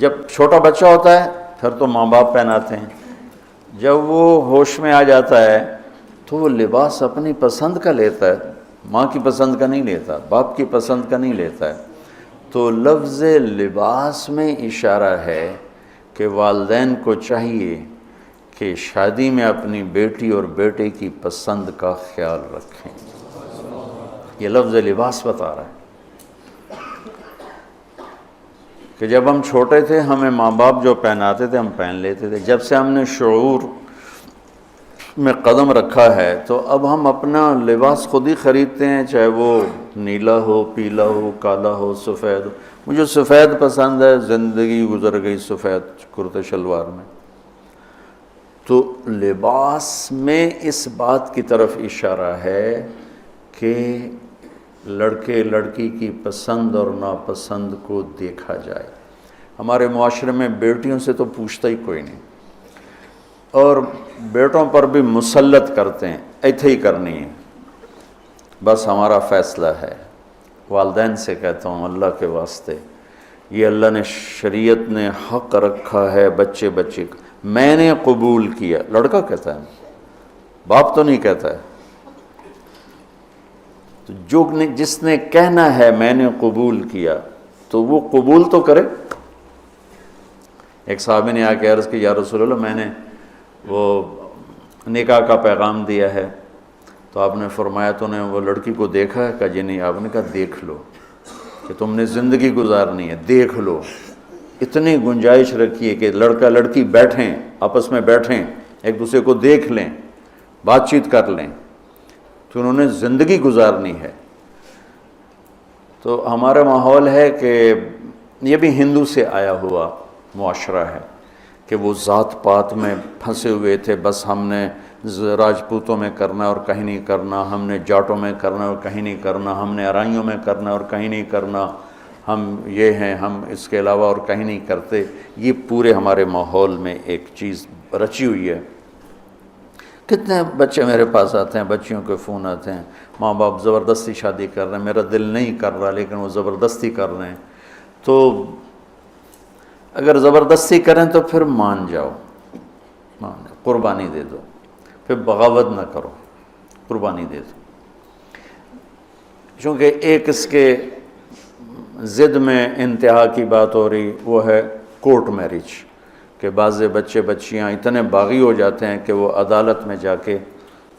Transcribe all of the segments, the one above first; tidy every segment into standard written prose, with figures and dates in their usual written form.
جب چھوٹا بچہ ہوتا ہے پھر تو ماں باپ پہناتے ہیں، جب وہ ہوش میں آ جاتا ہے تو وہ لباس اپنی پسند کا لیتا ہے، ماں کی پسند کا نہیں لیتا، باپ کی پسند کا نہیں لیتا ہے۔ تو لفظ لباس میں اشارہ ہے کہ والدین کو چاہیے کہ شادی میں اپنی بیٹی اور بیٹے کی پسند کا خیال رکھیں۔ یہ لفظ لباس بتا رہا ہے کہ جب ہم چھوٹے تھے ہمیں ماں باپ جو پہناتے تھے ہم پہن لیتے تھے، جب سے ہم نے شعور میں قدم رکھا ہے تو اب ہم اپنا لباس خود ہی خریدتے ہیں، چاہے وہ نیلا ہو، پیلا ہو، کالا ہو، سفید ہو۔ مجھے سفید پسند ہے، زندگی گزر گئی سفید کرتے شلوار میں۔ تو لباس میں اس بات کی طرف اشارہ ہے کہ لڑکے لڑکی کی پسند اور ناپسند کو دیکھا جائے۔ ہمارے معاشرے میں بیٹیوں سے تو پوچھتا ہی کوئی نہیں، اور بیٹوں پر بھی مسلط کرتے ہیں، ایتھے ہی کرنی ہے، بس ہمارا فیصلہ ہے۔ والدین سے کہتا ہوں اللہ کے واسطے، یہ اللہ نے شریعت نے حق رکھا ہے بچے بچے کا، میں نے قبول کیا، لڑکا کہتا ہے، باپ تو نہیں کہتا ہے۔ تو جس نے کہنا ہے میں نے قبول کیا تو وہ قبول تو کرے۔ ایک صحابی نے آ کے عرض کی یا رسول اللہ میں نے وہ نکاح کا پیغام دیا ہے، تو آپ نے فرمایا تو نے وہ لڑکی کو دیکھا ہے؟ کہا جی نہیں۔ آپ نے کہا دیکھ لو کہ تم نے زندگی گزارنی ہے، دیکھ لو۔ اتنی گنجائش رکھی ہے کہ لڑکا لڑکی بیٹھیں، آپس میں بیٹھیں، ایک دوسرے کو دیکھ لیں، بات چیت کر لیں، تو انہوں نے زندگی گزارنی ہے۔ تو ہمارا ماحول ہے کہ یہ بھی ہندو سے آیا ہوا معاشرہ ہے کہ وہ ذات پات میں پھنسے ہوئے تھے، بس ہم نے راجپوتوں میں کرنا اور کہیں نہیں کرنا، ہم نے جاٹوں میں کرنا اور کہیں نہیں کرنا، ہم نے ارائیوں میں کرنا اور کہیں نہیں کرنا، ہم یہ ہیں، ہم اس کے علاوہ اور کہیں نہیں کرتے۔ یہ پورے ہمارے ماحول میں ایک چیز رچی ہوئی ہے۔ کتنے بچے میرے پاس آتے ہیں، بچیوں کے فون آتے ہیں، ماں باپ زبردستی شادی کر رہے ہیں، میرا دل نہیں کر رہا لیکن وہ زبردستی کر رہے ہیں۔ تو اگر زبردستی کریں تو پھر مان جاؤ، قربانی دے دو، پھر بغاوت نہ کرو، قربانی دے دو۔ چونکہ ایک اس کے ضد میں انتہا کی بات ہو رہی، وہ ہے کورٹ میرج، کہ بعض بچے بچیاں اتنے باغی ہو جاتے ہیں کہ وہ عدالت میں جا کے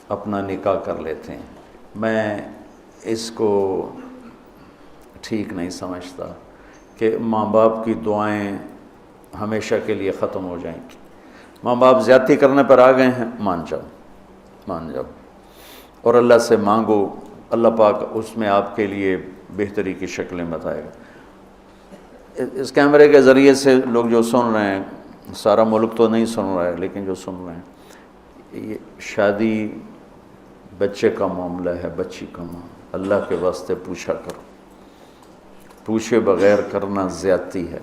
اپنا نکاح کر لیتے ہیں۔ میں اس کو ٹھیک نہیں سمجھتا کہ ماں باپ کی دعائیں ہمیشہ کے لیے ختم ہو جائیں۔ ماں باپ زیادتی کرنے پر آ گئے ہیں، مان جاؤ، مان جاؤ، اور اللہ سے مانگو، اللہ پاک اس میں آپ کے لیے بہتری کی شکلیں بتائے گا۔ اس کیمرے کے ذریعے سے لوگ جو سن رہے ہیں، سارا ملک تو نہیں سن رہا ہے لیکن جو سن رہے ہیں، یہ شادی بچے کا معاملہ ہے، بچی کا معاملہ۔ اللہ کے واسطے پوچھا کرو، پوچھے بغیر کرنا زیادتی ہے۔